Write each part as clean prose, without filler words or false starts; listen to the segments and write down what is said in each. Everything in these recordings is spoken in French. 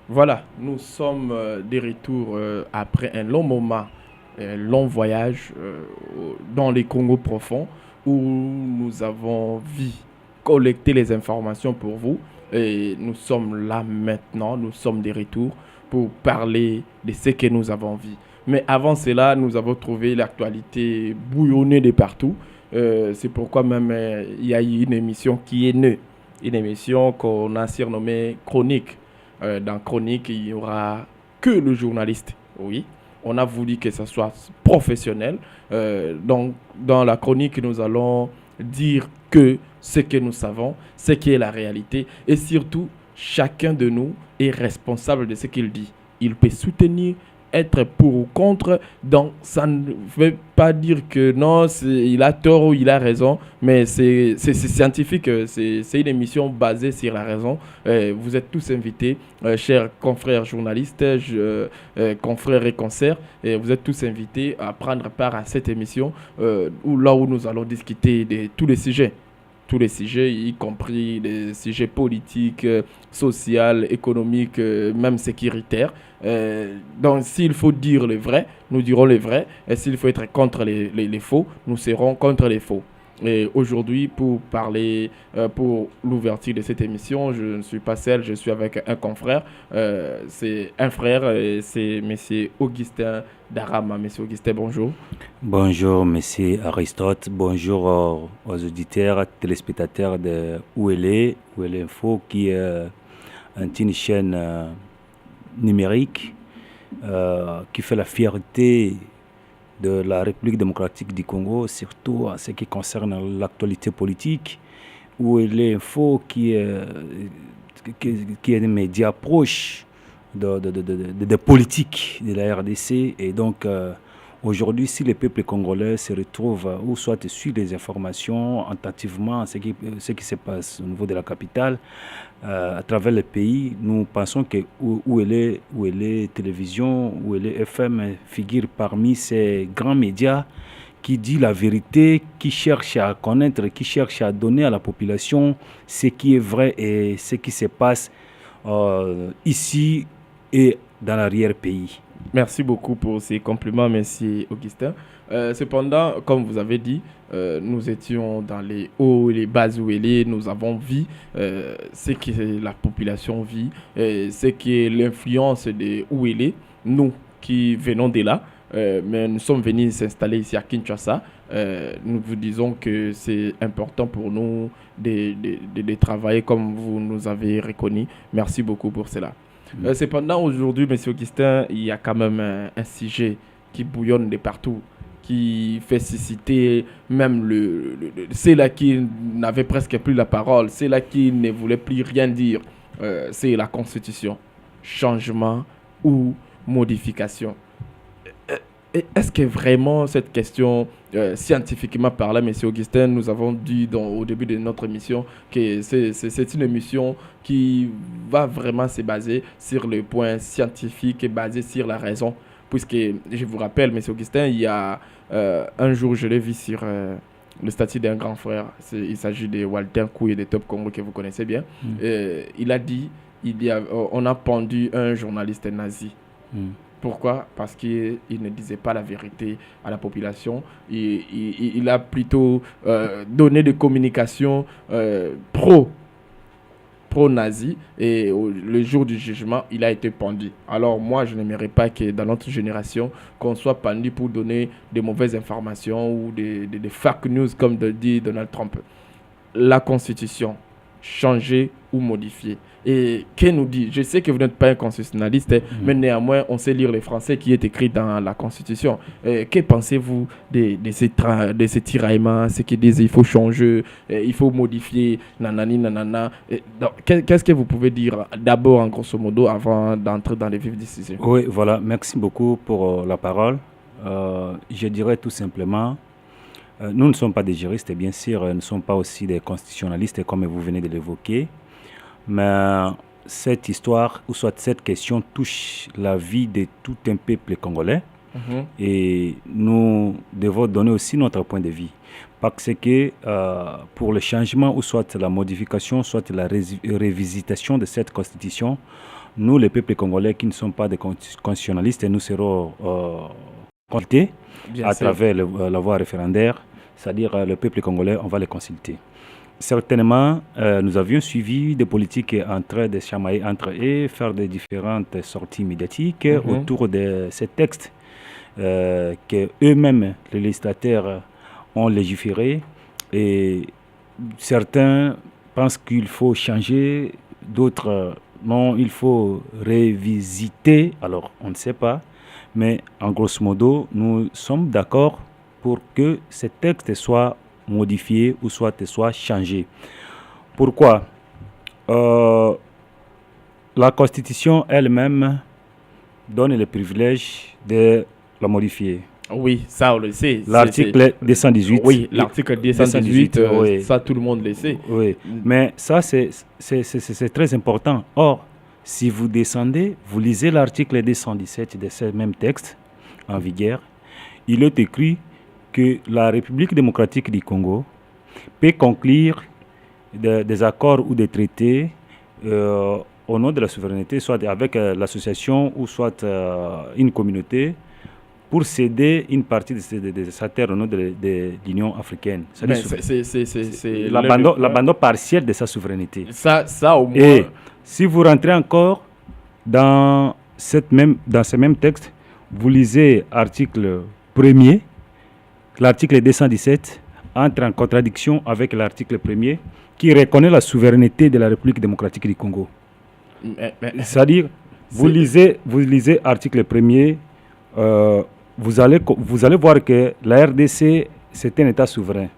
Voilà, nous sommes de retour après un long moment, un long voyage dans les Congos profonds où nous avons vu collecter les informations pour vous et nous sommes là maintenant, nous sommes de retour pour parler de ce que nous avons vu. Mais avant cela, nous avons trouvé l'actualité bouillonnée de partout. C'est pourquoi même il y a eu une émission qui est née, une émission qu'on a surnommée Chronique. Dans Chronique, il n'y aura que le journaliste. Oui, on a voulu que ça soit professionnel. Donc, dans la chronique, nous allons dire que ce que nous savons, ce qui est la réalité, et surtout, chacun de nous est responsable de ce qu'il dit. Il peut soutenir, être pour ou contre. Donc, ça ne veut pas dire que non, il a tort ou il a raison, mais c'est scientifique. C'est une émission basée sur la raison. Vous êtes tous invités, chers confrères journalistes, confrères et concerts. Vous êtes tous invités à prendre part à cette émission là où nous allons discuter de tous les sujets, y compris les sujets politiques, sociaux, économiques, même sécuritaires. Donc, s'il faut dire le vrai, nous dirons le vrai. Et s'il faut être contre les faux, nous serons contre les faux. Et aujourd'hui, pour parler, pour l'ouverture de cette émission, je ne suis pas seul, je suis avec un confrère. C'est un frère, c'est Monsieur Augustin Darama. Monsieur Augustin, bonjour. Bonjour, monsieur Aristote. Bonjour aux auditeurs, téléspectateurs de Où elle est Info, qui est une chaîne numérique qui fait la fierté de la République démocratique du Congo, surtout en ce qui concerne l'actualité politique. Où elle est Info, qui est un média proche de politique de la RDC. Et donc, aujourd'hui, si le peuple congolais se retrouve ou soit suit les informations attentivement, ce qui se passe au niveau de la capitale, à travers le pays, nous pensons que où elle est télévision, où elle est FM figure parmi ces grands médias qui dit la vérité, qui cherche à connaître, qui cherche à donner à la population ce qui est vrai et ce qui se passe ici et dans l'arrière-pays. Merci beaucoup pour ces compliments, merci Augustin. Cependant, comme vous avez dit, nous étions dans les hauts et les bas où elle est, nous avons vu ce que la population vit, ce qui est l'influence de où elle est, nous qui venons de là, mais nous sommes venus s'installer ici à Kinshasa. Nous vous disons que c'est important pour nous de travailler comme vous nous avez reconnu. Merci beaucoup pour cela. Cependant, aujourd'hui, Monsieur Augustin, il y a quand même un sujet qui bouillonne de partout, qui fait susciter même ceux-là qui n'avaient presque plus la parole, ceux-là qui ne voulaient plus rien dire. C'est la Constitution. Changement ou modification. Est-ce que vraiment cette question, scientifiquement parlant, Monsieur Augustin, nous avons dit au début de notre émission que c'est une émission qui va vraiment se baser sur le point scientifique et basée sur la raison. Puisque, je vous rappelle, Monsieur Augustin, il y a un jour, je l'ai vu sur le statut d'un grand frère. Il s'agit de Walter Kouy et de Top Congo que vous connaissez bien. Mm. Il a dit, on a pendu un journaliste nazi. Mm. Pourquoi? Parce qu'il ne disait pas la vérité à la population. Il a plutôt donné des communications pro-nazi et le jour du jugement, il a été pendu. Alors moi, je n'aimerais pas que dans notre génération, qu'on soit pendu pour donner des mauvaises informations ou des fake news, comme dit Donald Trump. La Constitution, changer ou modifier. Et que nous dit, je sais que vous n'êtes pas un constitutionnaliste, mais néanmoins, on sait lire le français qui est écrit dans la Constitution. Que pensez-vous de ces tiraillements, ce qui disent il faut changer, il faut modifier, nanani, nanana. Donc, qu'est-ce que vous pouvez dire d'abord, en grosso modo, avant d'entrer dans les vifs du sujet? Oui, voilà, merci beaucoup pour la parole. Je dirais tout simplement, nous ne sommes pas des juristes, et bien sûr, nous ne sommes pas aussi des constitutionnalistes, comme vous venez de l'évoquer. Mais cette histoire, ou soit cette question, touche la vie de tout un peuple congolais. Mhm. Et nous devons donner aussi notre point de vue. parce que pour le changement ou soit la modification, soit la révisitation de cette constitution, nous, les peuples congolais qui ne sont pas des constitutionnalistes, nous serons consultés à travers la voie référendaire, c'est-à-dire le peuple congolais, on va les consulter. Certainement, nous avions suivi des politiques en train de chamailler entre eux, faire des différentes sorties médiatiques autour de ces textes que eux-mêmes, les législateurs, ont légiféré. Et certains pensent qu'il faut changer, d'autres non, il faut révisiter. Alors, on ne sait pas, mais en grosso modo, nous sommes d'accord pour que ces textes soient modifiés ou soit changés. Pourquoi? La Constitution elle-même donne le privilège de la modifier. Oui, ça on le sait. L'article 218. Oui, l'article 218, oui. Ça tout le monde le sait. Oui, mais ça c'est très important. Or, si vous descendez, vous lisez l'article 217 de ce même texte en vigueur, il est écrit que la République démocratique du Congo peut conclure des accords ou des traités au nom de la souveraineté, soit avec l'association ou soit une communauté, pour céder une partie de sa terre au nom de l'Union africaine. C'est l'abandon partiel de sa souveraineté. Ça au moins. Et si vous rentrez encore dans ce même texte, vous lisez l'article 1er, l'article 217 entre en contradiction avec l'article 1er qui reconnaît la souveraineté de la République démocratique du Congo. C'est-à-dire, vous lisez l'article 1er, vous allez voir que la RDC, c'est un État souverain.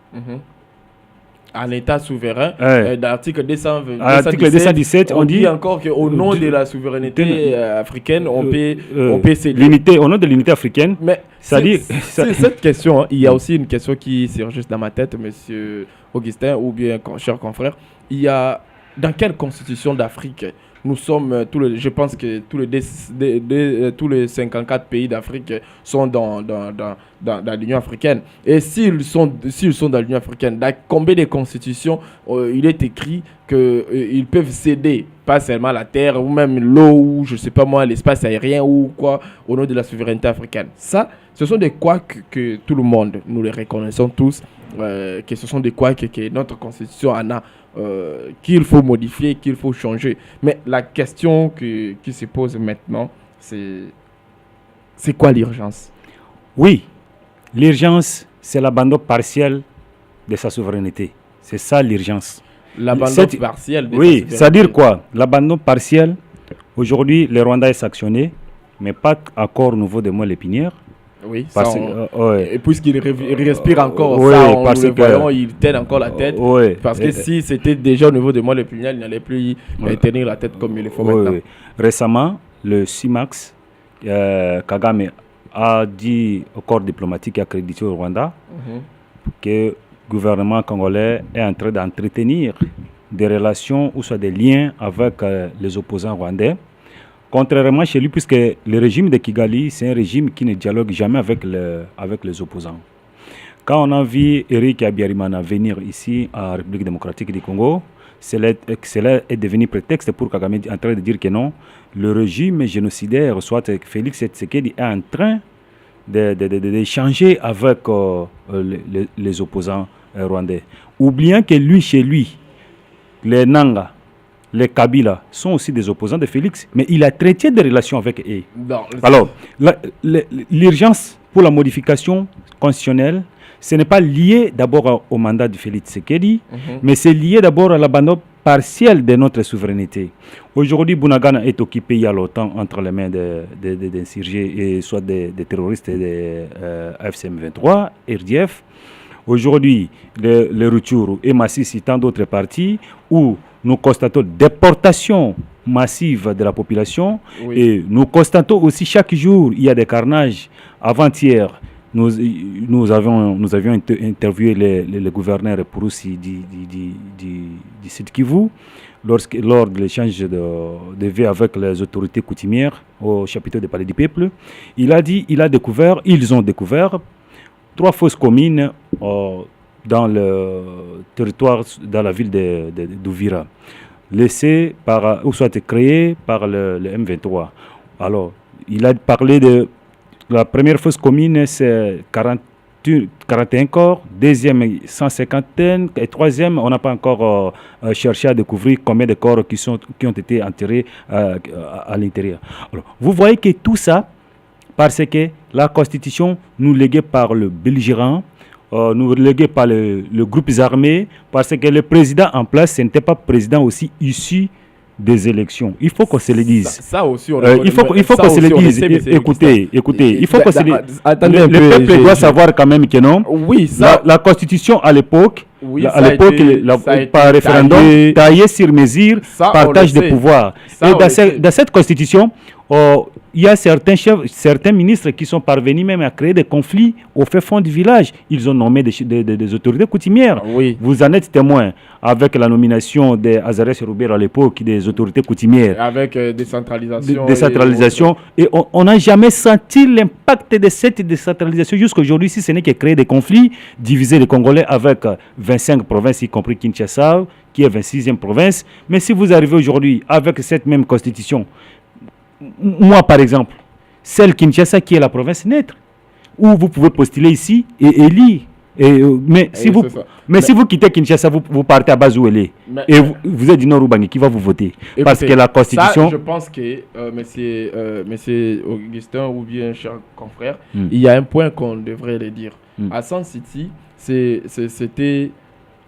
Un État souverain. Dans l'article 217, on dit encore qu'au nom de la souveraineté africaine, on peut céder. Au nom de l'unité africaine. Mais cette question, il y a aussi une question qui surgit dans ma tête, monsieur Augustin, ou bien cher confrère. Il y a dans quelle constitution d'Afrique nous sommes, je pense que tous les 54 pays d'Afrique sont dans l'Union africaine. Et s'ils sont dans l'Union africaine, dans combien de constitutions il est écrit qu'ils peuvent céder, pas seulement la terre, ou même l'eau, ou je ne sais pas moi, l'espace aérien, ou quoi, au nom de la souveraineté africaine. Ça, ce sont des quoi que tout le monde, nous les reconnaissons tous, que ce sont des quoi que notre constitution en a. Qu'il faut modifier, qu'il faut changer. Mais la question qui se pose maintenant, c'est quoi l'urgence? Oui, l'urgence, c'est l'abandon partiel de sa souveraineté. C'est ça l'urgence. L'abandon partiel de sa souveraineté. Oui, c'est-à-dire quoi? L'abandon partiel, aujourd'hui, le Rwanda est sanctionné, mais pas encore au niveau de Moelle-Épinière. Oui, et puisqu'il respire encore, il tient encore la tête. Parce que si c'était déjà au niveau de moi le pugnal, il n'allait plus tenir la tête comme il le faut maintenant. Récemment, le CIMAX, Kagame a dit au corps diplomatique accrédité au Rwanda que le gouvernement congolais est en train d'entretenir des relations ou soit des liens avec les opposants rwandais. Contrairement chez lui, puisque le régime de Kigali, c'est un régime qui ne dialogue jamais avec les opposants. Quand on a vu Eric Habyarimana venir ici en République démocratique du Congo, cela est devenu prétexte pour Kagame en train de dire que non, le régime génocidaire, soit Félix Tshisekedi, est en train d'échanger avec les opposants rwandais. Oubliant que lui, chez lui, les Nanga, les Kabila sont aussi des opposants de Félix, mais il a traité des relations avec eux. Alors, l'urgence pour la modification constitutionnelle, ce n'est pas lié d'abord au mandat de Félix Tshisekedi, mais c'est lié d'abord à l'abandon partiel de notre souveraineté. Aujourd'hui, Bunagana est occupé il y a longtemps entre les mains d'insurgés, et soit des terroristes de FCM 23, RDF. Aujourd'hui, le Rutshuru et Masisi et tant d'autres partis où nous constatons déportation massive de la population et nous constatons aussi chaque jour il y a des carnages. Avant-hier, nous avions interviewé le gouverneur Pouroussi du Sud Kivu lors de l'échange de vues avec les autorités coutumières au chapiteau des Palais du Peuple. Ils ont découvert 3 fosses communes dans le territoire, dans la ville d'Ouvira, laissé par, ou soit créé par le M23. Alors, il a parlé de la première fosse commune, c'est 41 corps, deuxième 150, et troisième, on n'a pas encore cherché à découvrir combien de corps qui ont été enterrés à l'intérieur. Alors, vous voyez que tout ça, parce que la Constitution nous léguée par le belligérant, nous léguée par le groupe armé, parce que le président en place, ce n'était pas président aussi issu des élections. Il faut qu'on se le dise. Ça aussi, il faut qu'on se le dise. Écoutez, il faut qu'on se le dise. Le peuple doit savoir quand même que non. Oui, ça. La Constitution à l'époque, par référendum, taillée sur mesure, partage de pouvoir. Et dans cette Constitution, il y a certains ministres qui sont parvenus même à créer des conflits au fait fond du village. Ils ont nommé des autorités coutumières. Oui. Vous en êtes témoin avec la nomination d'Azarès Roubert à l'époque, des autorités coutumières. Avec décentralisation. Décentralisation. Et on n'a jamais senti l'impact de cette décentralisation jusqu'à aujourd'hui, si ce n'est que créer des conflits, diviser les Congolais avec 25 provinces, y compris Kinshasa, qui est 26e province. Mais si vous arrivez aujourd'hui avec cette même constitution, moi, par exemple, celle Kinshasa qui est la province neutre, où vous pouvez postuler ici et élire. Si vous quittez Kinshasa, vous partez à Bazouélé. Et vous êtes du Nord Ubangi, qui va vous voter? Écoutez, parce que la Constitution... Ça, je pense que, monsieur Augustin ou bien cher confrère, il y a un point qu'on devrait le dire. À Sun City, c'était...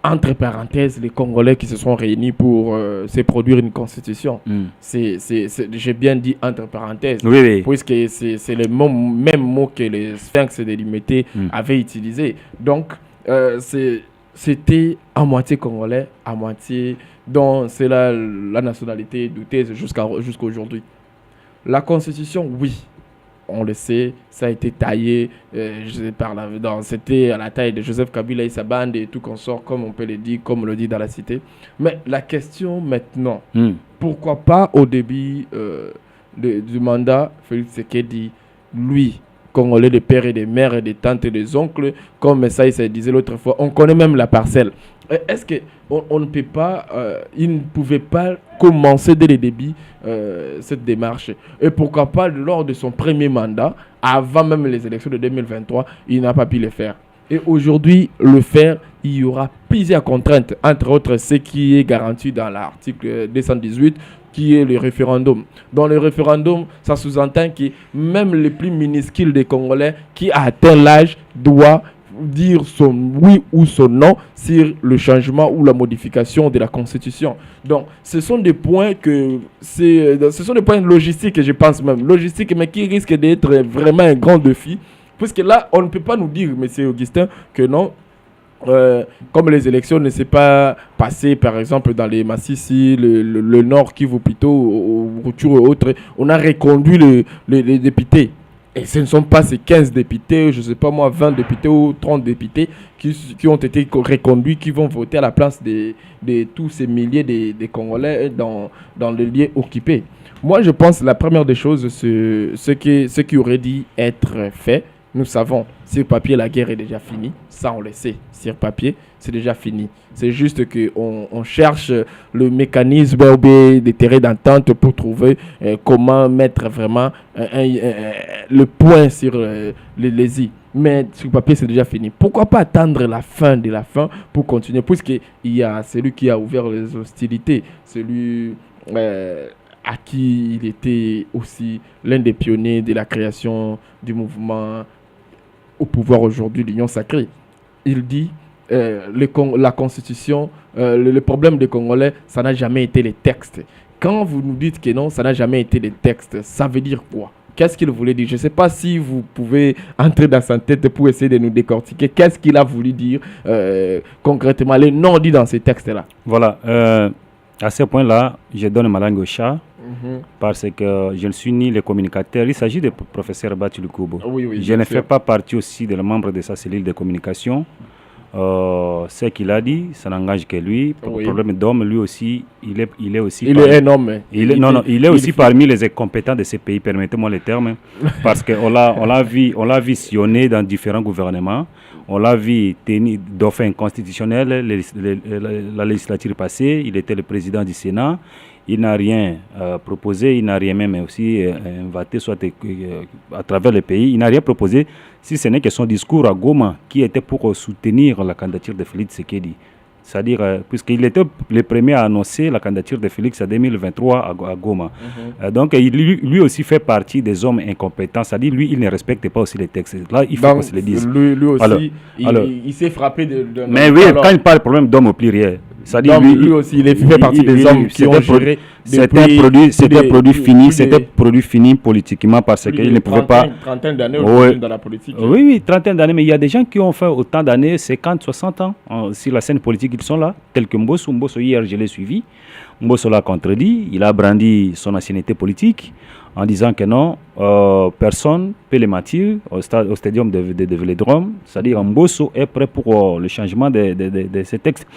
entre parenthèses, les Congolais qui se sont réunis pour se produire une constitution. J'ai bien dit entre parenthèses, oui. Puisque c'est le même mot que les Sphinx délimité avaient utilisé. Donc, c'était à moitié Congolais, à moitié, dont c'est la nationalité douteuse jusqu'à aujourd'hui. La constitution, oui. On le sait, ça a été taillé, c'était à la taille de Joseph Kabila et sa bande et tout consort, comme on peut le dire, comme on le dit dans la cité. Mais la question maintenant, pourquoi pas au début du mandat, Félix Tshisekedi, lui, Congolais des pères et des mères et des tantes et des oncles, comme ça il se disait l'autre fois, on connaît même la parcelle. Est-ce qu'on ne peut pas, il ne pouvait pas commencer dès le début cette démarche? Et pourquoi pas lors de son premier mandat, avant même les élections de 2023, il n'a pas pu le faire. Et aujourd'hui, le faire, il y aura plusieurs contraintes, entre autres ce qui est garanti dans l'article 218, qui est le référendum. Dans le référendum, ça sous-entend que même le plus minuscule des Congolais qui a atteint l'âge doit dire son oui ou son non sur le changement ou la modification de la Constitution. Donc, ce sont des points logistiques, je pense même, logistiques, mais qui risquent d'être vraiment un grand défi. Puisque là, on ne peut pas nous dire, M. Augustin, que non, comme les élections ne s'est pas passées, par exemple, dans les Massissi, le Nord Kivu plutôt, au Rutshuru et autres, on a reconduit les députés. Et ce ne sont pas ces 15 députés, je ne sais pas moi, 20 députés ou 30 députés qui ont été reconduits, qui vont voter à la place de tous ces milliers de Congolais dans les lieux occupés. Moi, je pense que la première des choses, ce qui aurait dû être fait, nous savons, sur papier, la guerre est déjà finie. Ça, on le sait. Sur papier, c'est déjà fini. C'est juste qu'on cherche le mécanisme des terrains d'entente pour trouver comment mettre vraiment le point sur les i. Mais sur papier, c'est déjà fini. Pourquoi pas attendre la fin de la fin pour continuer? Puisqu'il y a celui qui a ouvert les hostilités, celui... à qui il était aussi l'un des pionniers de la création du mouvement au pouvoir aujourd'hui, l'Union sacrée. Il dit la Constitution, le problème des Congolais, ça n'a jamais été les textes. Quand vous nous dites que non, ça n'a jamais été les textes, ça veut dire quoi? Qu'est-ce qu'il voulait dire? Je ne sais pas si vous pouvez entrer dans sa tête pour essayer de nous décortiquer. Qu'est-ce qu'il a voulu dire concrètement, les noms dits dans ces textes-là? Voilà. À ce point-là, je donne ma langue au chat. Parce que je ne suis ni le communicateur. Il s'agit du professeur Batu Lukubo. Oui, je ne fais pas partie aussi des membres de sa cellule de communication. Ce qu'il a dit, ça n'engage que lui. Pour le problème d'homme, lui aussi, il est aussi. Il est un homme. Il est aussi parmi les incompétents de ces pays, permettez-moi le terme, parce qu'on l'a vu sillonner dans différents gouvernements. On l'a vu tenir dauphin constitutionnel, la législature passée, il était le président du Sénat. Il n'a rien proposé, il n'a rien même aussi inventé, soit à travers le pays. Il n'a rien proposé, si ce n'est que son discours à Goma, qui était pour soutenir la candidature de Félix Tshisekedi. C'est-à-dire, puisqu'il était le premier à annoncer la candidature de Félix en 2023 à Goma. Donc, lui aussi fait partie des hommes incompétents. C'est-à-dire, lui, il ne respecte pas aussi les textes. Là, il faut qu'on se le dise. Lui aussi, il s'est frappé de... Mais oui, quand il parle de problème d'homme au pluriel, c'est-à-dire lui aussi, il fait partie des hommes qui ont géré... C'était produit fini politiquement parce qu'il ne pouvait pas... Trentaine d'années dans la politique. Oui, trentaine d'années, mais il y a des gens qui ont fait autant d'années, 50, 60 ans sur la scène politique, ils sont là, tels que Mbosso. Mbosso, hier, je l'ai suivi. Mbosso l'a contredit, il a brandi son ancienneté politique en disant que non, personne ne peut le mentir au stadium de Vélodrome. C'est-à-dire Mbosso est prêt pour le changement de ces textes.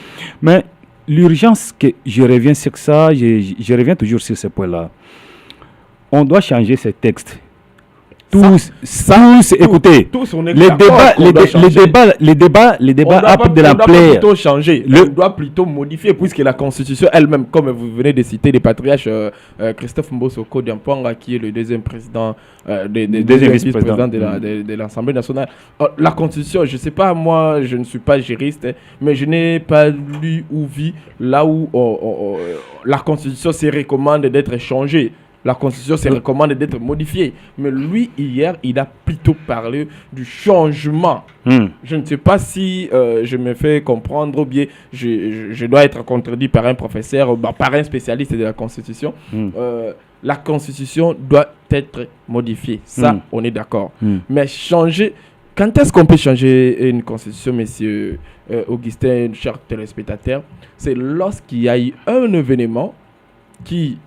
Mais l'urgence, que je reviens sur ça, je reviens toujours sur ce point-là. On doit changer ces textes. Écoutez, les débats appellent de la plaie. On doit plutôt changer, on doit plutôt modifier, puisque la Constitution elle-même, comme vous venez de citer les patriarches, Christophe Mbosso Kodiampouanga, qui est le deuxième président, deuxième vice-président de l'Assemblée nationale. La Constitution, je ne sais pas, moi, je ne suis pas juriste, mais je n'ai pas lu ou vu là où la Constitution se recommande d'être changée. La Constitution se recommande d'être modifiée. Mais lui, hier, il a plutôt parlé du changement. Je ne sais pas si je me fais comprendre ou bien je dois être contredit par un professeur, par un spécialiste de la Constitution. La Constitution doit être modifiée. Ça, on est d'accord. Mais changer... Quand est-ce qu'on peut changer une Constitution, monsieur Augustin, cher téléspectateur? C'est lorsqu'il y a eu un événement qui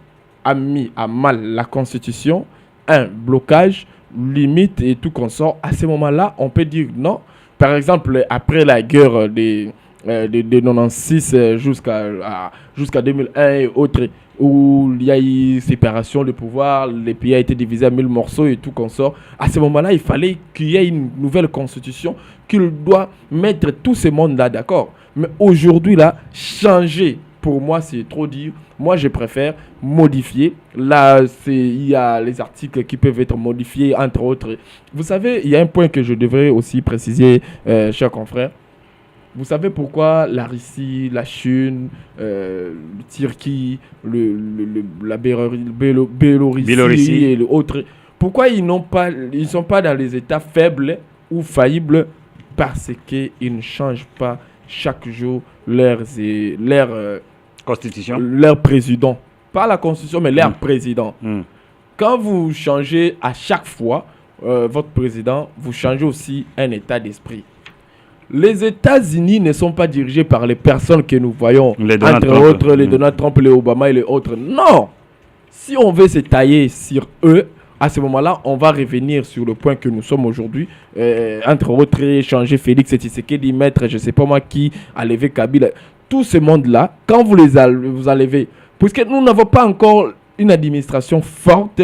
a mis à mal la Constitution, un blocage, limite et tout consort. À ce moment-là, on peut dire non. Par exemple, après la guerre de 96 jusqu'à 2001 et autres, où il y a eu séparation de pouvoir, le pays a été divisé en 1000 morceaux et tout consort. À ce moment-là, il fallait qu'il y ait une nouvelle constitution qui doit mettre tous ces mondes-là d'accord. Mais aujourd'hui, là, changer, pour moi, c'est trop dire. Moi, je préfère modifier. Là, il y a les articles qui peuvent être modifiés, entre autres. Vous savez, il y a un point que je devrais aussi préciser, chers confrères. Vous savez pourquoi la Russie, la Chine, le Turquie, la Biélorussie et l'autre, pourquoi ils ne sont pas dans les états faibles ou faillibles? Parce qu'ils ne changent pas chaque jour leur constitution, leur président. Pas la constitution, mais leur président. Quand vous changez à chaque fois votre président, vous changez aussi un état d'esprit. Les États-Unis ne sont pas dirigés par les personnes que nous voyons, entre autres les Donald Trump, les Obama et les autres. Non! Si on veut se tailler sur eux, à ce moment-là, on va revenir sur le point que nous sommes aujourd'hui. Entre autres, changer Félix Tshisekedi, mettre, je ne sais pas moi qui, a levé Kabila. Tout ce monde-là, quand vous vous enlevez, puisque nous n'avons pas encore une administration forte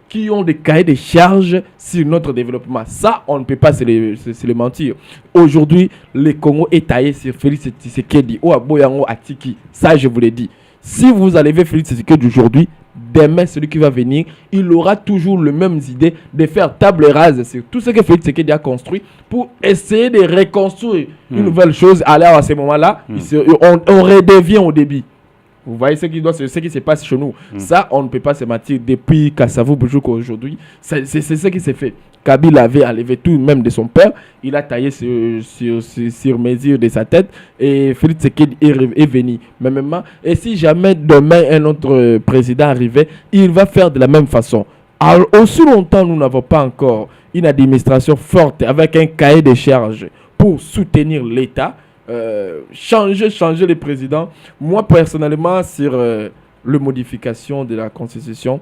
qui ont des cahiers de charges sur notre développement. Ça, on ne peut pas se le mentir. Aujourd'hui, le Congo est taillé sur Félix Tshisekedi ou Aboyango Atiki. Ça, je vous l'ai dit. Si vous enlevez Félix Tshisekedi aujourd'hui, demain, celui qui va venir, il aura toujours les mêmes idées de faire table rase sur tout ce que Félix Tshisekedi a construit pour essayer de reconstruire une nouvelle chose. Alors à ce moment-là, on redevient au début. Vous voyez ce qui se passe chez nous. Ça, on ne peut pas se mentir. Depuis Kassavou Boujouko aujourd'hui, c'est ce qui s'est fait. Kabila avait enlevé tout, même de son père. Il a taillé sur mesure de sa tête. Et Félix Tshisekedi est venu. Mais maintenant, et si jamais demain un autre président arrivait, il va faire de la même façon. Alors, aussi longtemps, nous n'avons pas encore une administration forte avec un cahier de charges pour soutenir l'État. Changer les présidents. Moi personnellement, sur la modification de la constitution,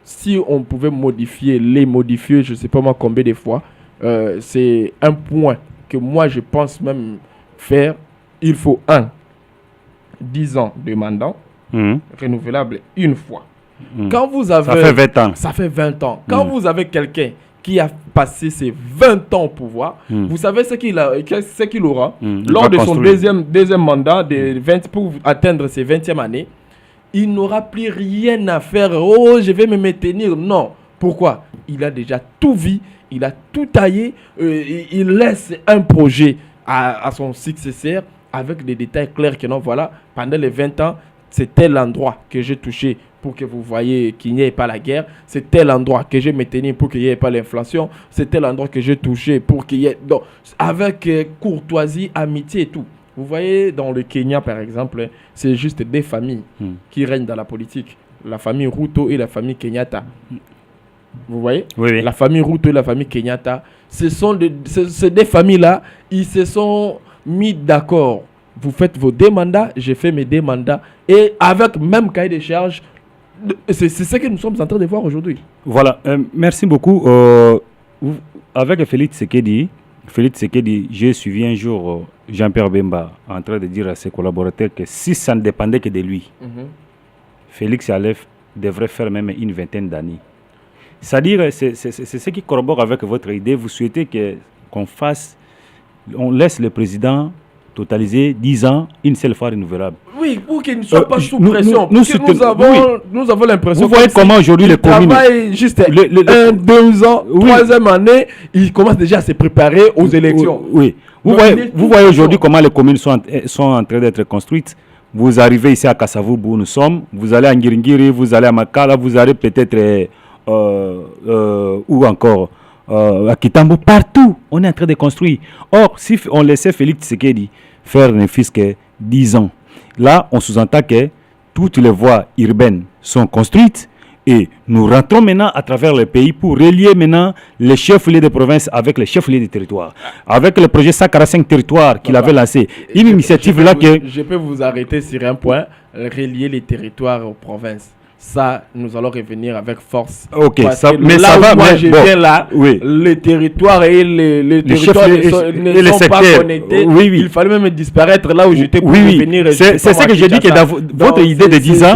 si on pouvait modifier, je ne sais pas moi combien de fois, c'est un point que moi je pense même faire, il faut 10 ans de mandat, renouvelable une fois. Quand vous avez, ça fait 20 ans. Ça fait 20 ans. Quand vous avez quelqu'un qui a passé ses 20 ans au pouvoir, vous savez ce qu'il aura lors de son deuxième mandat pour atteindre ses 20e années. Il n'aura plus rien à faire. Oh, je vais me maintenir. Non. Pourquoi? Il a déjà tout vu. Il a tout taillé. Il laisse un projet à son successeur avec des détails clairs que non, voilà, pendant les 20 ans, c'est tel endroit que j'ai touché pour que vous voyez qu'il n'y ait pas la guerre. C'est tel endroit que j'ai maintenu pour qu'il n'y ait pas l'inflation. C'est tel endroit que j'ai touché pour qu'il y ait... Donc, avec courtoisie, amitié et tout. Vous voyez, dans le Kenya, par exemple, c'est juste des familles qui règnent dans la politique. La famille Ruto et la famille Kenyatta. Vous voyez? Oui. La famille Ruto et la famille Kenyatta, ces deux familles-là, ils se sont mis d'accord. Vous faites vos 2 mandats, j'ai fait mes 2 mandats. Et avec même cahier de charges, c'est ce que nous sommes en train de voir aujourd'hui. Voilà, merci beaucoup. Avec Félix Tshisekedi, j'ai suivi un jour Jean-Pierre Bemba en train de dire à ses collaborateurs que si ça ne dépendait que de lui, Félix Alef devrait faire même une 20aine d'années. C'est-à-dire, c'est ce qui corrobore avec votre idée. Vous souhaitez on laisse le président totaliser 10 ans, une seule fois renouvelable. Oui, pour qu'il ne soit pas sous pression. Nous avons l'impression. Vous voyez comment aujourd'hui les communes travaillent juste 1, 2 ans, 3e année, ils commencent déjà à se préparer aux élections. Oui. Vous voyez aujourd'hui comment les communes sont en train d'être construites. Vous arrivez ici à Kassavubu, où nous sommes, vous allez à Ngiringiri, vous allez à Makala, vous allez peut-être ou encore à Kitambo, partout, on est en train de construire. Or, si on laissait Félix Tshisekedi faire ne fût-ce que 10 ans, là, on sous-entend que toutes les voies urbaines sont construites et nous rentrons maintenant à travers le pays pour relier maintenant les chefs-lieux de province avec les chefs-lieux de territoire. Avec le projet 145 territoires qu'il avait lancé. Une initiative là que... Je peux vous arrêter sur un point, relier les territoires aux provinces. Ça, nous allons revenir avec force. Ok, mais là ça va. Moi, je viens là. Oui. Les territoires et les territoires ne sont pas connectés. Oui. Il fallait même disparaître là où j'étais pour revenir. C'est ce que j'ai dit que dans votre idée de 10 ans,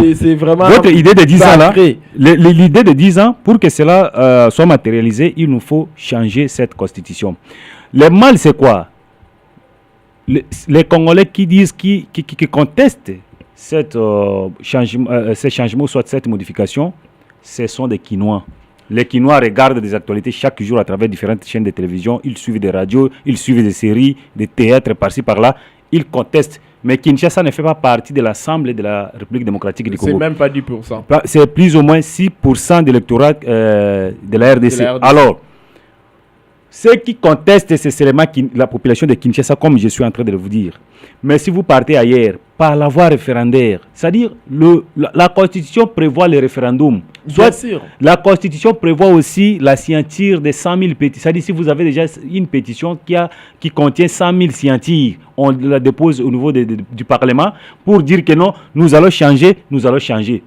votre idée de 10 ans là, l'idée de 10 ans, pour que cela soit matérialisé, il nous faut changer cette constitution. Le mal, c'est quoi? Les Congolais qui disent, qui contestent ces changements, soit cette modification, ce sont des Quinois. Les Quinois regardent des actualités chaque jour à travers différentes chaînes de télévision. Ils suivent des radios, ils suivent des séries, des théâtres par-ci par-là. Ils contestent. Mais Kinshasa ne fait pas partie de l'Assemblée de la République démocratique du Congo. C'est même pas 10%. C'est plus ou moins 6% de l'électorat de la RDC. Alors, ceux qui contestent, c'est seulement la population de Kinshasa, comme je suis en train de vous dire. Mais si vous partez ailleurs, par la voie référendaire, c'est-à-dire la Constitution prévoit le référendum. Bien sûr. La Constitution prévoit aussi la signature de 100 000 pétitions. C'est-à-dire si vous avez déjà une pétition qui contient 100 000 signatures, on la dépose au niveau du Parlement pour dire que non, nous allons changer.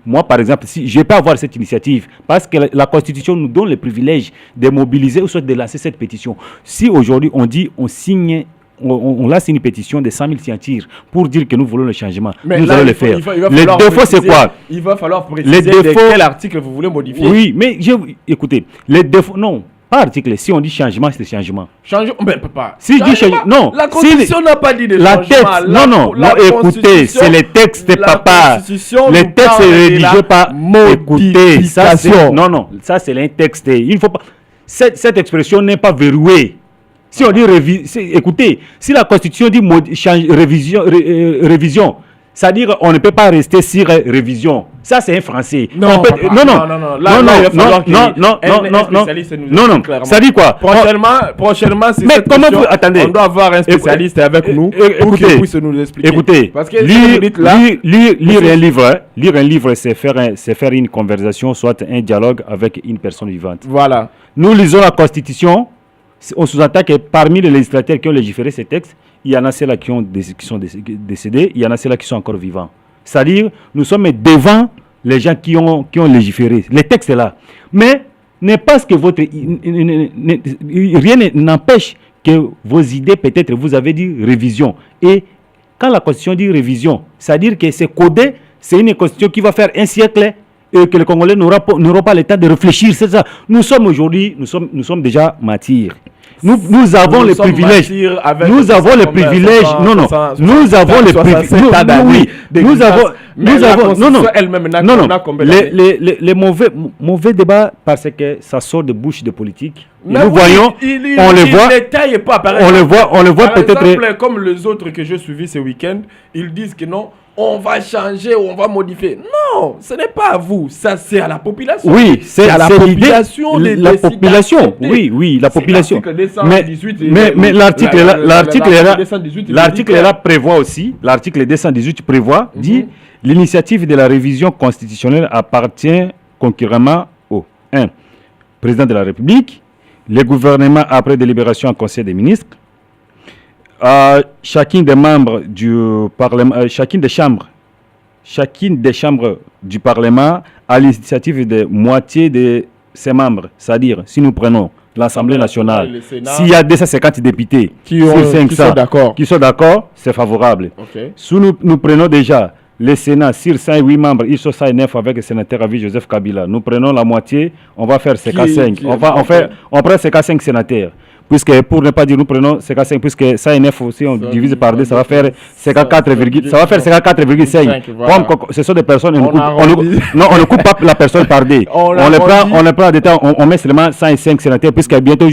Moi, par exemple, si je peux avoir cette initiative, parce que la Constitution nous donne le privilège de mobiliser ou soit de lancer cette pétition. Si aujourd'hui on dit on signe, on lance une pétition de 100 000 signatures pour dire que nous voulons le changement. Mais nous allons le faire. Le défaut, c'est quoi? Il va falloir préciser quel article vous voulez modifier. Oui, mais écoutez, les défauts, non, pas article. Si on dit changement, c'est changement. Changement, mais papa. Si je dis changement, non. La Constitution n'a pas dit de changement. Non, écoutez, c'est les textes, papa. Les textes rédigés par. Écoutez, ça c'est. Non, ça c'est un texte. Il ne faut pas. Cette expression n'est pas verrouillée. Si on dit écoutez, si la Constitution dit révision, c'est-à-dire on ne peut pas rester sur révision. Ça c'est un français. Non. Ça dit quoi? Prochainement, c'est mais comment vous attendez? On doit avoir un spécialiste avec nous pour qu'il puisse nous expliquer. Écoutez, parce que lire un livre, c'est faire une conversation, soit un dialogue avec une personne vivante. Voilà. Nous lisons la Constitution. On sous-entend que parmi les législateurs qui ont légiféré ces textes, il y en a ceux-là qui sont décédés, il y en a ceux-là qui sont encore vivants. C'est-à-dire, nous sommes devant les gens qui ont légiféré. Les textes là. Mais n'est pas ce que rien n'empêche que vos idées, peut-être, vous avez dit révision. Et quand la Constitution dit révision, c'est-à-dire que c'est codé, c'est une Constitution qui va faire un siècle et que les Congolais n'auront pas le temps de réfléchir. C'est ça. Nous sommes aujourd'hui, nous sommes déjà martyrs. Nous avons les privilèges. Nous avons les privilèges. Non, non. Nous avons les privilèges. Oui. Nous avons. Non, non. Non, non. Les mauvais débats, parce que ça sort de bouche de politique. Nous voyons, on les voit. On le voit peut-être. Par exemple, comme les autres que j'ai suivis ce week-end, ils disent que non, on va changer ou on va modifier. Non, ce n'est pas à vous, ça c'est à la population. Oui, c'est à la population. La population, oui, la population. Mais l'article là prévoit aussi, l'article 218 prévoit, dit l'initiative de la révision constitutionnelle appartient concurremment au 1. Président de la République, le gouvernement après délibération en Conseil des ministres, chacune des membres du Parlement, chacune des chambres du Parlement a l'initiative de moitié de ses membres. C'est-à-dire, si nous prenons l'Assemblée nationale, s'il y a 250 députés qui sont d'accord, c'est favorable. Okay. Si nous prenons déjà le Sénat, sur 108 membres, ils sont 109 avec le sénateur à vie Joseph Kabila. Nous prenons la moitié, on va faire 55. On prend 55 sénateurs. Puisque, pour ne pas dire nous prenons 55, puisque 109 aussi, on divise par 2, ça va faire 54,5. Voilà. Comme ce sont des personnes, on ne coupe pas la personne par 2. On les prend en détail, on met seulement 105 sénateurs, puisque bientôt,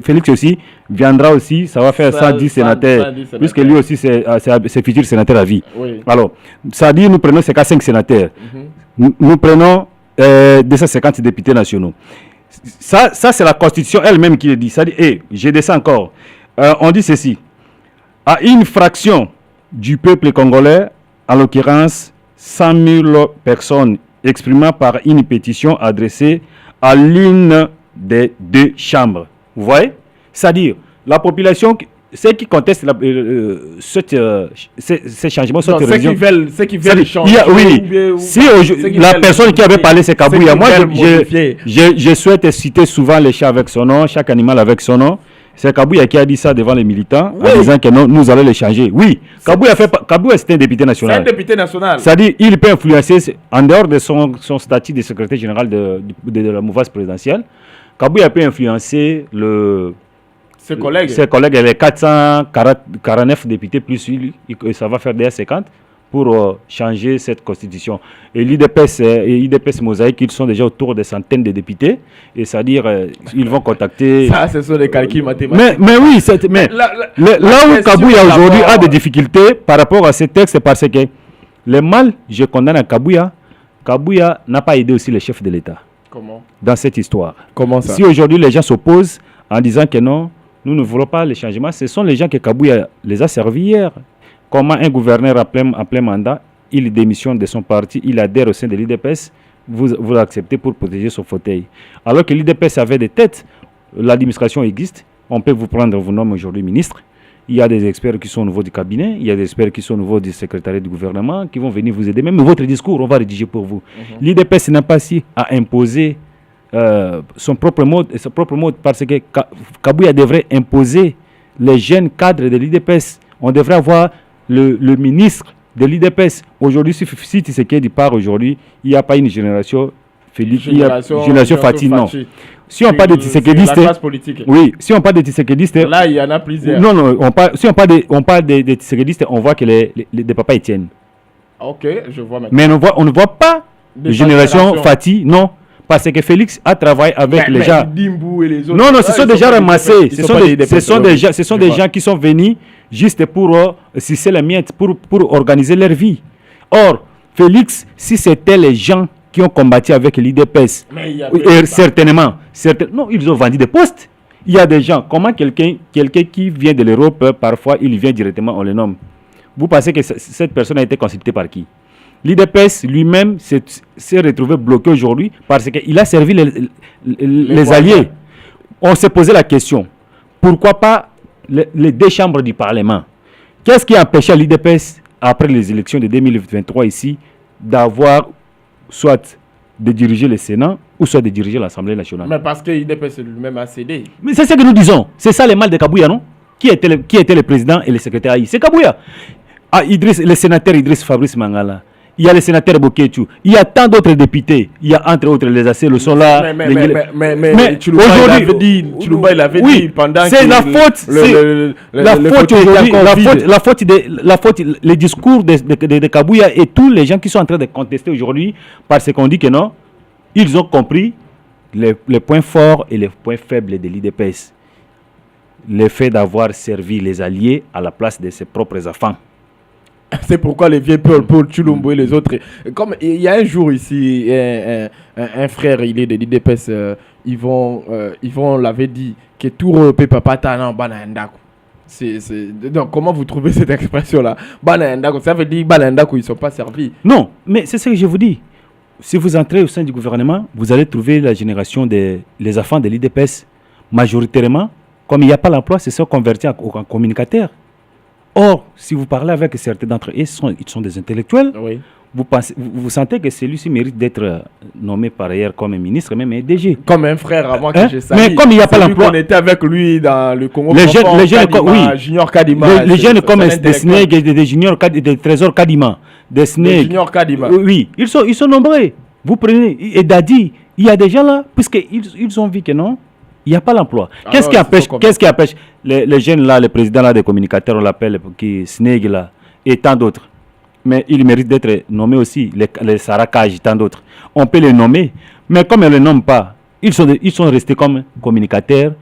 Félix aussi viendra aussi, ça va faire 110 sénateurs, puisque lui aussi, c'est futur sénateur à vie. Oui. Alors, ça dit, nous prenons 55 sénateurs. Nous prenons 250 députés nationaux. Ça c'est la Constitution elle-même qui le dit. Ça dit, je descends encore. On dit ceci. À une fraction du peuple congolais, en l'occurrence 100 000 personnes exprimant par une pétition adressée à l'une des deux chambres. Vous voyez? C'est-à-dire, la population, ceux qui contestent ces changements, ceux qui veulent changer. Si la personne qui avait parlé, c'est Kabouya. Moi, je souhaite citer souvent les chats avec son nom, chaque animal avec son nom. C'est Kabouya qui a dit ça devant les militants, en disant que non, nous allons les changer. Oui, Kabouya c'était un député national. C'est un député national. C'est-à-dire, il peut influencer, en dehors de son statut de secrétaire général de la mouvance présidentielle, Kabouya peut influencer ses collègues, les 449 députés plus lui, ça va faire des 50 pour changer cette constitution. Et l'IDPS Mosaïque, ils sont déjà autour de centaines de députés, et c'est-à-dire ils vont contacter. Ça, ce sont des calculs mathématiques. Mais oui, là où Kabouya aujourd'hui a des difficultés par rapport à ces textes, c'est parce que le mal, je condamne à Kabouya. Kabouya n'a pas aidé aussi les chefs de l'État. Comment? Dans cette histoire. Comment ça? Si aujourd'hui les gens s'opposent en disant que non, nous ne voulons pas les changements, ce sont les gens que Kabouya les a servis hier. Comment un gouverneur en plein mandat, il démissionne de son parti, il adhère au sein de l'IDPS, vous l'acceptez pour protéger son fauteuil. Alors que l'IDPS avait des têtes, l'administration existe, on peut vous prendre, vous nommer aujourd'hui ministre. Il y a des experts qui sont au niveau du cabinet, il y a des experts qui sont au niveau du secrétariat du gouvernement, qui vont venir vous aider. Même votre discours, on va rédiger pour vous. L'IDPS n'a pas si à imposer son propre mode, parce que Kabouya devrait imposer les jeunes cadres de l'IDPS. On devrait avoir le ministre de l'IDPS. Aujourd'hui, si Tshisekedi part aujourd'hui, il n'y a pas une génération Félix, il y a une génération Fati, non. Si on parle de Tshisekedistes, oui, si on parle de Tshisekedistes, là il y en a plusieurs. Non, si on parle de Tshisekedistes, on voit que les papas Etienne. Ok, je vois maintenant. Mais on ne voit pas de génération Fati, non. Parce que Félix a travaillé avec les gens. Et les autres, non, ce sont déjà ramassés. Ce sont des gens qui sont venus juste pour sucer les miettes, pour organiser leur vie. Or, Félix, si c'était les gens qui ont combattu avec l'IDPS, certainement, non, ils ont vendu des postes. Il y a des gens, comment quelqu'un qui vient de l'Europe, parfois il vient directement, on le nomme. Vous pensez que cette personne a été consultée par qui? L'IDPS lui-même s'est retrouvé bloqué aujourd'hui parce qu'il a servi les alliés. On s'est posé la question, pourquoi pas les deux chambres du Parlement? Qu'est-ce qui a empêché l'IDPS, après les élections de 2023 ici, d'avoir soit de diriger le Sénat ou soit de diriger l'Assemblée nationale. Mais parce qu'il DPS lui-même a cédé. Mais c'est ce que nous disons. C'est ça le mal de Kabouya, non? Qui était le président et le secrétaire AI? C'est Kabouya. Ah, le sénateur Idriss Fabrice Mangala. Il y a le sénateur Boketou. Il y a tant d'autres députés. Il y a entre autres les AC, le sont là. Mais aujourd'hui, il avait dit pendant que c'est la faute. La faute, les discours de Kabouya et tous les gens qui sont en train de contester aujourd'hui parce qu'on dit que non, ils ont compris les points forts et les points faibles de l'IDPS. Le fait d'avoir servi les alliés à la place de ses propres enfants. C'est pourquoi les vieux Paul Chulumbo et les autres. Comme il y a un jour ici, un frère, il est de l'IDPS, ils vont l'avait dit que tout repé papa tana banandaku. Donc comment vous trouvez cette expression-là? Banandaku, ça veut dire banandaku, ils ne sont pas servis. Non, mais c'est ce que je vous dis. Si vous entrez au sein du gouvernement, vous allez trouver la génération des enfants de l'IDPS majoritairement, comme il n'y a pas l'emploi, c'est ça converti en communicateurs. Or, si vous parlez avec certains d'entre eux, ils sont des intellectuels. Oui. Vous sentez que celui-ci mérite d'être nommé par ailleurs comme un ministre, même un DG. Comme un frère avant que je sache. Mais comme il n'y a pas l'emploi. On était avec lui dans le Congo. Les jeunes Junior Kadima. Les jeunes comme des Snake et des Junior des Trésor Kadima. Des Snake. Junior Kadima. Oui, ils sont nombreux. Vous prenez. Et Dadi, il y a des gens là, puisqu'ils ont vu que non. Il n'y a pas l'emploi. Qu'est-ce qui empêche les jeunes là, les présidents là, des communicateurs, on l'appelle, qui Sneg là, et tant d'autres. Mais ils méritent d'être nommés aussi, les Sarakaj, tant d'autres. On peut les nommer, mais comme ils ne les nomment pas, ils sont restés comme communicateurs,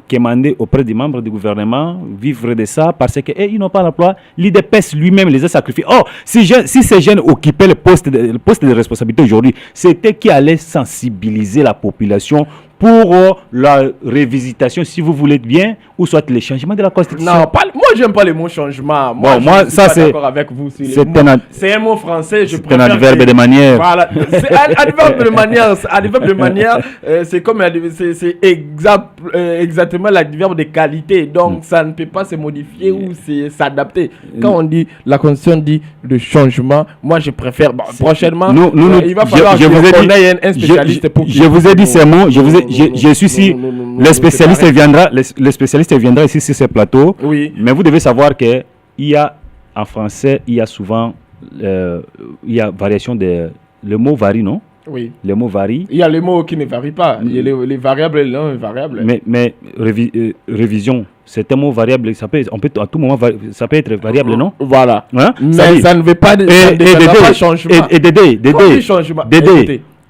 quémander auprès des membres du gouvernement, vivre de ça, parce qu'ils n'ont pas l'emploi. L'IDPS lui-même les a sacrifiés. Oh, si ces jeunes occupaient le poste de responsabilité aujourd'hui, c'était qui allait sensibiliser la population pour la révisitation, si vous voulez bien, ou soit le changement de la Constitution. Non, moi j'aime pas le mot changement. Moi je suis pas d'accord avec vous. C'est un mot français. C'est un adverbe de manière. Voilà, c'est un adverbe de manière. Adverbe de manière, c'est comme c'est exactement l'adverbe de qualité. Donc ça ne peut pas se modifier ou s'adapter. Quand on dit la Constitution dit le changement, moi je préfère. Bon, prochainement, il va falloir qu'on ait un spécialiste pour. Je vous ai dit ces mots. Je suis ici. Le spécialiste viendra ici sur ce plateau. Oui. Mais vous devez savoir que en français, il y a souvent variation de. Le mot varie, non? Oui. Le mot varie. Il y a les mots qui ne varient pas. Il y a les variables et les variables. Mais révision, c'est un mot variable. On peut à tout moment, ça peut être variable, non? Voilà. Hein? Mais ça ne veut pas dire changement. Et Dédé.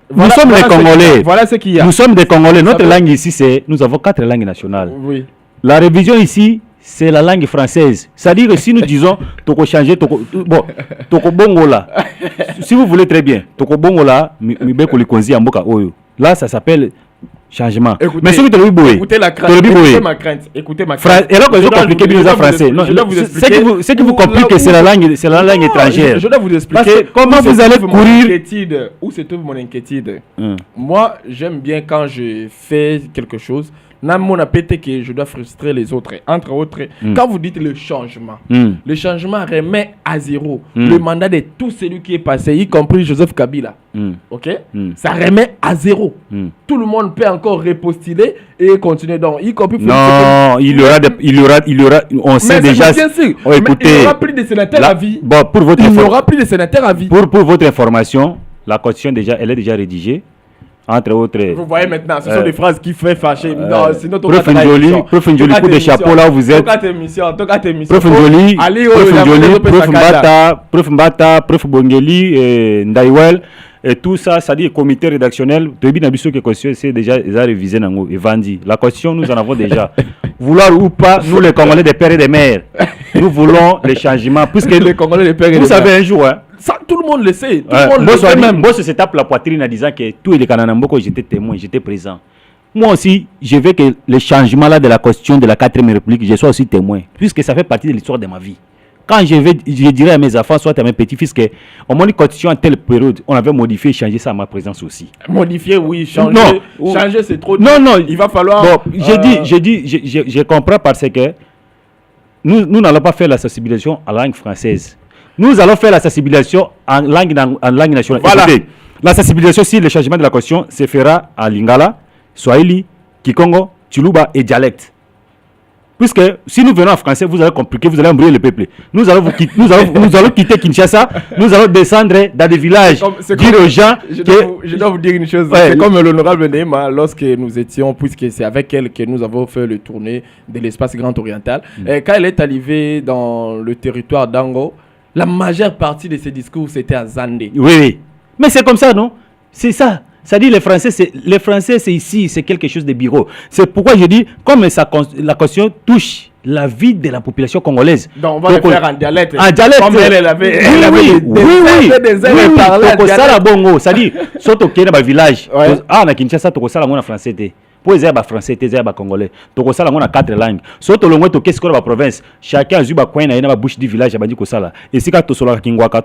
Nous sommes des Congolais. Voilà ce qu'il y a. Nous sommes des Congolais. Notre langue ici, nous avons 4 langues nationales. Oui. La révision ici, c'est la langue française. C'est-à-dire que si nous disons Toko changer, Toko Bongola, si vous voulez très bien, Toko Bongola, là ça s'appelle changement. Écoutez, mais celui de l'Ouiboué, écoutez ma crainte. Et là, quand vous compliquez bien les français, ce qui vous complique, c'est la langue étrangère. Je dois vous expliquer. Comment vous allez courir? Où se trouve mon inquiétude? Moi, j'aime bien quand je fais quelque chose. Mon appétit que je dois frustrer les autres. Entre autres, quand vous dites le changement remet à zéro le mandat de tout celui qui est passé, y compris Joseph Kabila. Ok? Ça remet à zéro. Tout le monde peut encore repostuler et continuer. Donc, y compris. Non, il y aura. On sait déjà. Bien sûr. Écoutez, il n'y aura plus de sénateurs à vie. Bon, il n'y aura plus de sénateurs à vie. Pour votre information, la constitution elle est déjà rédigée. Entre autres. Vous voyez maintenant, ce sont des phrases qui font fâcher. Non, sinon, Prof Njoli, coup de chapeau là où vous êtes. Prof Njoli, Prof Mbata, Prof Bongeli, Ndaiwel, et tout ça, ça dit comité rédactionnel. Depuis la constitution, c'est déjà révisé et vendu. La constitution, nous en avons déjà. Vouloir ou pas, nous les Congolais des pères et des mères, nous voulons les changements. Puisque les Congolais des pères et des mères. Vous savez un jour, hein. Ça, tout le monde le sait. Tout le monde le sait même. Moi, je se tape la poitrine en disant que tous les Kananamboko, j'étais témoin, j'étais présent. Moi aussi, je veux que les changements là de la constitution de la 4e République, je sois aussi témoin. Puisque ça fait partie de l'histoire de ma vie. Quand je dirais à mes enfants, soit à mes petits-fils, qu'on m'a dit constitution en telle période, on avait modifié, changé ça à ma présence aussi. Modifier, oui, changer. Non, changer, c'est trop. Non, il va falloir. Bon, je comprends parce que nous n'allons pas faire la sensibilisation en langue française. Nous allons faire la sensibilisation en langue nationale. Voilà. Écoutez, La sensibilisation sur le changement de la constitution se fera en lingala, swahili, kikongo, tsholuba et dialecte. Puisque si nous venons en français, vous allez compliquer, vous allez embrouiller le peuple. Nous allons quitter Kinshasa, nous allons descendre dans des villages, dire aux gens je dois vous dire une chose, c'est comme l'honorable Neema, lorsque nous étions, puisque c'est avec elle que nous avons fait le tournée de l'espace grand oriental, et quand elle est arrivée dans le territoire d'Ango, la majeure partie de ses discours, c'était à Zandé. Oui. Mais c'est comme ça, non? C'est ça. Ça dit les Français, c'est ici, c'est quelque chose de bureau. C'est pourquoi je dis, comme la Constitution touche la vie de la population congolaise. Donc on va le faire en dialecte. En dialecte. Comme elle avait des ça bongo. Ça dit, surtout qu'il y a un village. Ah, na Kinshasa, tu as en français. Pour les français, les congolais. Tu as ça 4 langues. Surtout le moins qu'est-ce que la province. Chacun a eu coin na bouche du village a dit que ça. Et si tu as kingwaka,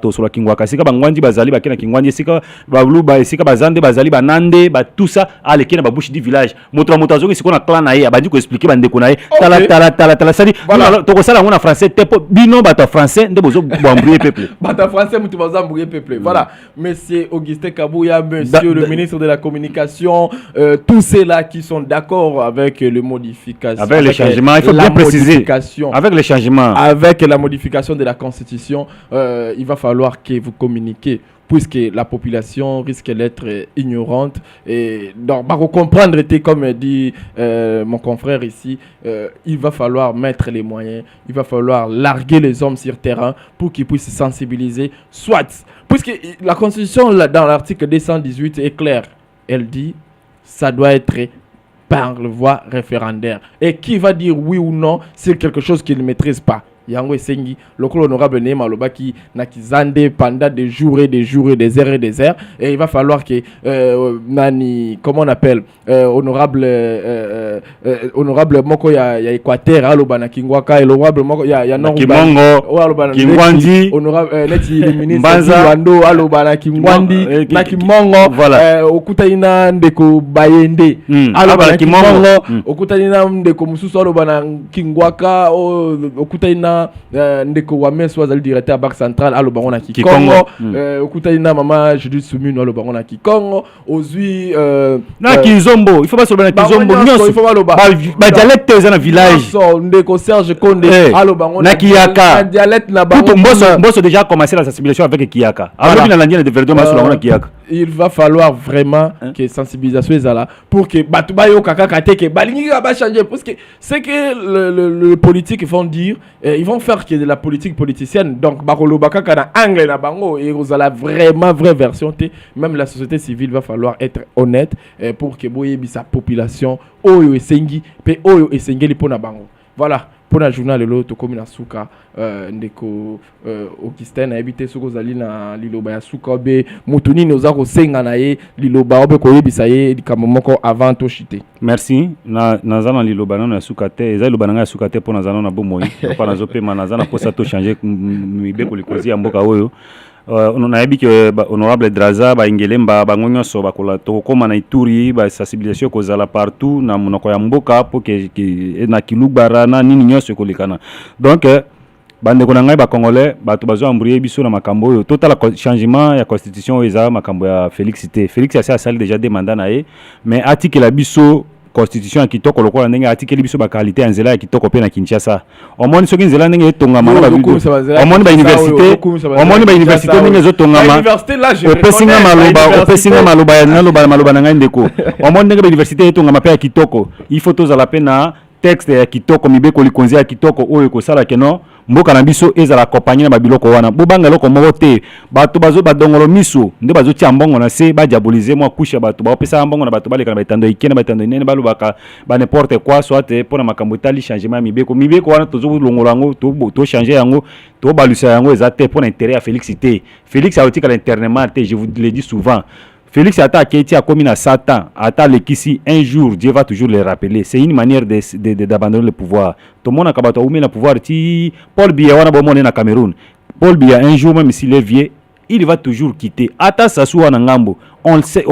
si tu as ngwandi bazali ba kina kingwandi, si tu as luba, si tu as zande bazali ba nande, ba tout ça a les kina bouche du village. Motra motazo que si on a clan na a dit ko expliquer bande ko na tala ça dit tu as ça en français bino ba français de bozo embrouiller peuple. Ba français mutu bozo embrouiller peuple. Voilà, monsieur Augustin Kabouya, monsieur le ministre de la communication, tous ceux là qui sont d'accord avec le modification, avec les changements, il faut bien préciser. Avec les changements, avec la modification de la constitution, il va falloir que vous communiquiez, puisque la population risque d'être ignorante et donc comprendre, comme dit mon confrère ici, il va falloir mettre les moyens, il va falloir larguer les hommes sur terrain pour qu'ils puissent se sensibiliser, soit puisque la constitution dans l'article 218 est claire, elle dit ça doit être par voie référendaire. Et qui va dire oui ou non, c'est quelque chose qu'il ne maîtrise pas. Yango Sengi, le honorable Neema Lobaki, Nakizande pendant des jours et des jours et des heures et des heures. Et il va falloir que Nani, comment on appelle, honorable Moko ya Équateur, Alobana Kingwaka, et l'honorable Moko ya Kimongo, Kingwandi, honorable Neti le ministre Wando, Alobana Kingwandi, Nakimongo, voilà. Okutaina Ndeko Bayende, Alobana Kimongo, Okutaina Ndeko Mususu, Alobana Kingwaka, Okutaina ndeko wameso wazali directeur banque centrale alo bango na Kikongo okutaina mama Judith Suminu alo bango na Kikongo ozui na Kizombo il faut pas soloba na Kizombo nyonso il faut pas loba ba dialecte za na village ndeko Serge Konde alo bango na Kiyaka dialecte na bango mboso déjà commencé la sensibilisation avec Kiyaka alors na landia de verdement sur na Kiyaka. Il va falloir vraiment que sensibilisation est là pour que batuba yo kaka que balingi va changer parce que c'est que le politique vont dire ils vont faire que de la politique politicienne donc bakolo bakaka na angle na bango et vous allez vraiment vraie version même la société civile va falloir être honnête pour que boyebi sa population oyo esengi pe oyo esengeli pona bango. Voilà pour la journal lelo to komi na suka ndeko Augustin na ebité soko zali na liloba ya suka be mutuni noza ko senga na ye liloba obe ko yebisa ye likamomoko avant to chité. Merci na zana liloba na suka te eza liloba na suka te pona zana na bomoi pa na zope na zana posa to changer mibeko likozi ya mboka oyo. On a dit que honorable Draza ba ingelemba bango nyonso bakola to koma na Ituri ba sensibilisation kozala partout na monoko ya mboka pour que na kilubara na nini nyonso kolikana donc bande ko ngai ba congolais bato bazo embrouiller biso na makambo oyo total changement ya constitution eza makambo ya Félix a sali déjà demandé na ye mais article la biso constitution ya kitoko lokola ndenge article biso ba qualité nzela ya kitoko pe na Kinshasa omoni soki nzela ndenge etongama na biso omoni ba université ndenge ezotongama opesinga maloba na ngai ndeko omoni ndenge ba université etongama pe ya kitoko il faut tozala pe na texte ya kitoko mibeko likonzi ya kitoko oyo kosala keno mboka na biso ezala accompagner na babiloko wana bobanga loko moko te bato bazo badongolo miso nde bazo tia mbongo na se ba diaboliser moi kusha bato ba opesa mbongo na bato baleka na batando ikena batando nene balobaka ba n'importe quoi soit pour na makambo tali changement mibeko wana tozo longola yango to changer yango to balusa yango ezate pour intérêt à Félix a otika l'internement te je vous le dis souvent. Félix Ata Keiti a commis à Satan, Ata Lekisi, un jour, Dieu va toujours les rappeler. C'est une manière d'abandonner le pouvoir. Tout le monde a kabato le pouvoir. Paul Biya, on a beau monnaie na Cameroun. Paul Biya, un jour, même s'il est vieux, il va toujours quitter. Ata Sassou Anangambo, on le sait.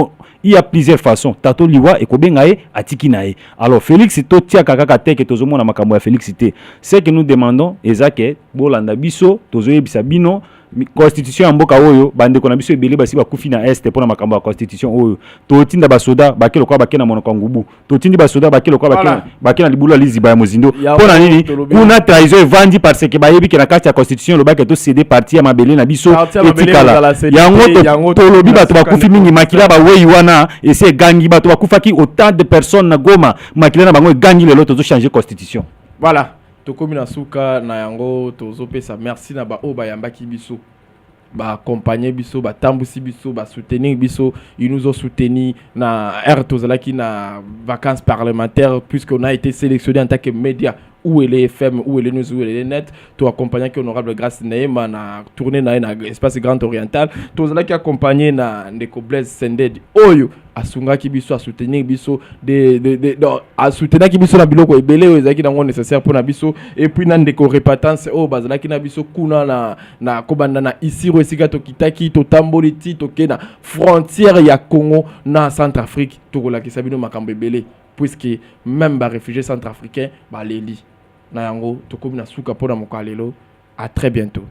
Il y a plusieurs façons. Tato liwa et kobengae atikinae. Alors Félix to tia kaka teke tozo mona makambo ya Félix. Ce que nous demandons ezake bolanda biso tozo yebisa bino constitution ya mboka oyo bande kona biso ebele basi bakufi na est pour na makambo ya constitution oyo totinda basoda bakelo kwa bakena monoko ngubu totindi basoda bakelo kwa bakena libulu liziba ya mozindo pona nini kuna trahison evandi parce que bayebi ke na kati ya constitution lo bakelo to céder partie ya mabele na biso etikala yango to lobi bato bakufi mingi makila ba wei wana ese gangi bato bakufaki autant de personnes na Goma makila na bango gangi lelo to changer constitution. Voilà, tokomi na suka na yango tozo pesa merci na ba o ba yambaki biso ba accompagner biso ba tambusi biso ba soutenir biso, ils nous ont soutenu na tozalaki na vacances parlementaires puisqu'on a été sélectionné en tant que média où est les FM, où est les news, où est les net, to accompagner qui honorable grâce Neema na tourner na espace Grand Oriental, tozalaki accompagner na ndeko Blaise Sended oyo asunga ki biso a soutenir biso a soutenir ki biso na biloko ebele oyo ezaki nango nécessaire pour na biso et puis na ndeko repentance o bazalaki na biso kuna na kobanda na ici esika to kitaki to tamboliti to kena frontière ya Congo na Centrafrique to kolakisa bino makambo ebele puisque même ba réfugiés centrafricains ba leli na yango tokomi na suka pona mokalelo. À très bientôt.